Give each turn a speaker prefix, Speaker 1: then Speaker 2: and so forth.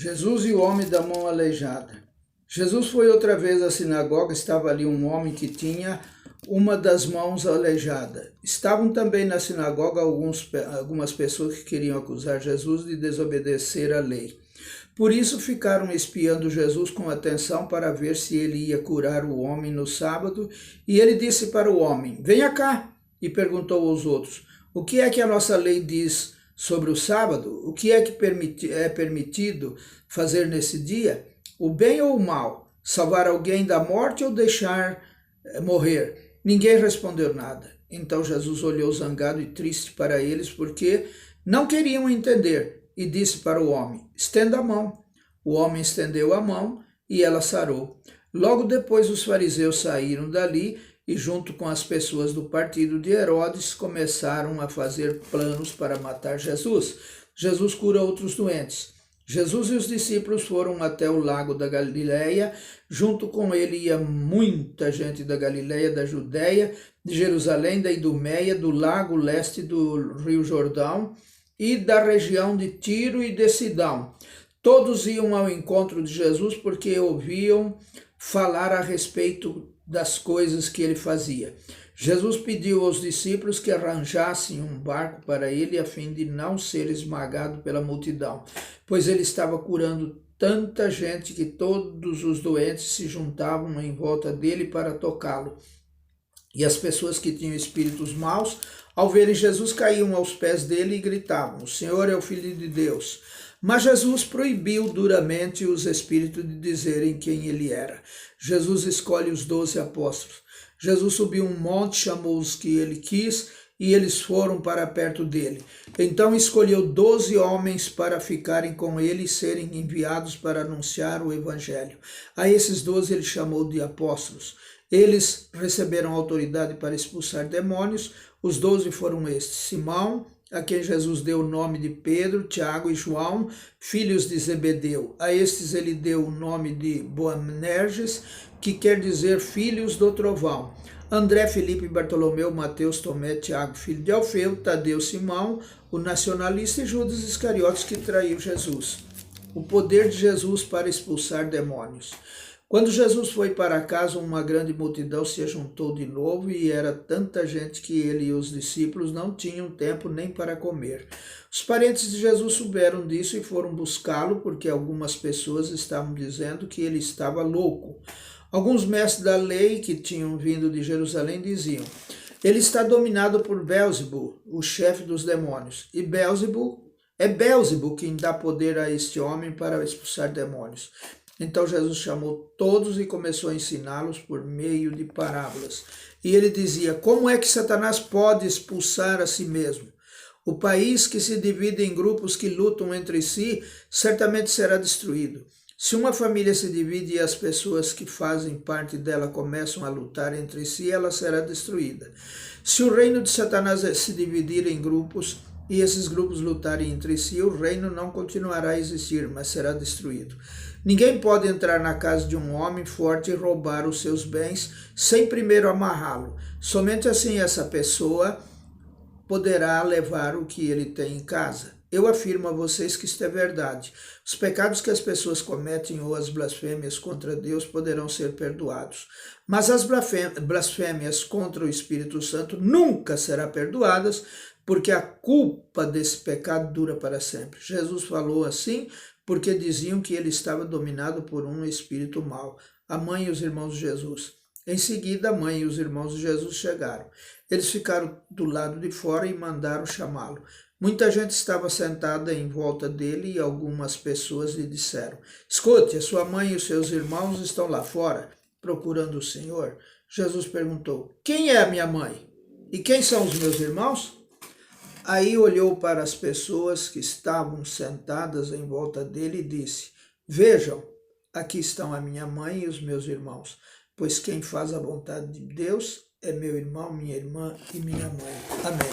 Speaker 1: Jesus e o homem da mão aleijada. Jesus foi outra vez à sinagoga, estava ali um homem que tinha uma das mãos aleijada. Estavam também na sinagoga algumas pessoas que queriam acusar Jesus de desobedecer à lei. Por isso ficaram espiando Jesus com atenção para ver se ele ia curar o homem no sábado, e ele disse para o homem: "Venha cá", e perguntou aos outros: "O que é que a nossa lei diz sobre o sábado? O que é que é permitido fazer nesse dia? O bem ou o mal? Salvar alguém da morte ou deixar morrer?" Ninguém respondeu nada. Então Jesus olhou zangado e triste para eles, porque não queriam entender, e disse para o homem: "Estenda a mão." O homem estendeu a mão e ela sarou. Logo depois os fariseus saíram dali e, junto com as pessoas do partido de Herodes, começaram a fazer planos para matar Jesus. Jesus cura outros doentes. Jesus e os discípulos foram até o lago da Galileia. Junto com ele ia muita gente da Galileia, da Judéia, de Jerusalém, da Idumeia, do lago leste do Rio Jordão e da região de Tiro e de Sidão. Todos iam ao encontro de Jesus porque ouviam falar a respeito das coisas que ele fazia. Jesus pediu aos discípulos que arranjassem um barco para ele a fim de não ser esmagado pela multidão, pois ele estava curando tanta gente que todos os doentes se juntavam em volta dele para tocá-lo. E as pessoas que tinham espíritos maus, ao verem Jesus, caíam aos pés dele e gritavam: "O Senhor é o Filho de Deus." Mas Jesus proibiu duramente os espíritos de dizerem quem ele era. Jesus escolhe os 12 apóstolos. Jesus subiu um monte, chamou os que ele quis, e eles foram para perto dele. Então escolheu 12 homens para ficarem com ele e serem enviados para anunciar o evangelho. A esses 12 ele chamou de apóstolos. Eles receberam autoridade para expulsar demônios. Os 12 foram estes: Simão, a quem Jesus deu o nome de Pedro, Tiago e João, filhos de Zebedeu. A estes ele deu o nome de Boanerges, que quer dizer filhos do trovão. André, Filipe, Bartolomeu, Mateus, Tomé, Tiago, filho de Alfeu, Tadeu, Simão, o nacionalista, e Judas Iscariotes, que traiu Jesus. O poder de Jesus para expulsar demônios. Quando Jesus foi para casa, uma grande multidão se juntou de novo, e era tanta gente que ele e os discípulos não tinham tempo nem para comer. Os parentes de Jesus souberam disso e foram buscá-lo, porque algumas pessoas estavam dizendo que ele estava louco. Alguns mestres da lei que tinham vindo de Jerusalém diziam: "Ele está dominado por Beelzebu, o chefe dos demônios, e Beelzebu quem dá poder a este homem para expulsar demônios." Então Jesus chamou todos e começou a ensiná-los por meio de parábolas. E ele dizia: "Como é que Satanás pode expulsar a si mesmo? O país que se divide em grupos que lutam entre si certamente será destruído. Se uma família se divide e as pessoas que fazem parte dela começam a lutar entre si, ela será destruída. Se o reino de Satanás se dividir em grupos e esses grupos lutarem entre si, o reino não continuará a existir, mas será destruído. Ninguém pode entrar na casa de um homem forte e roubar os seus bens sem primeiro amarrá-lo. Somente assim essa pessoa poderá levar o que ele tem em casa. Eu afirmo a vocês que isto é verdade. Os pecados que as pessoas cometem ou as blasfêmias contra Deus poderão ser perdoados. Mas as blasfêmias contra o Espírito Santo nunca serão perdoadas, porque a culpa desse pecado dura para sempre." Jesus falou assim porque diziam que ele estava dominado por um espírito mau. A mãe e os irmãos de Jesus. Em seguida, a mãe e os irmãos de Jesus chegaram. Eles ficaram do lado de fora e mandaram chamá-lo. Muita gente estava sentada em volta dele e algumas pessoas lhe disseram: "Escute, a sua mãe e os seus irmãos estão lá fora, procurando o Senhor." Jesus perguntou: "Quem é a minha mãe? E quem são os meus irmãos?" Aí olhou para as pessoas que estavam sentadas em volta dele e disse: "Vejam, aqui estão a minha mãe e os meus irmãos, pois quem faz a vontade de Deus é meu irmão, minha irmã e minha mãe." Amém.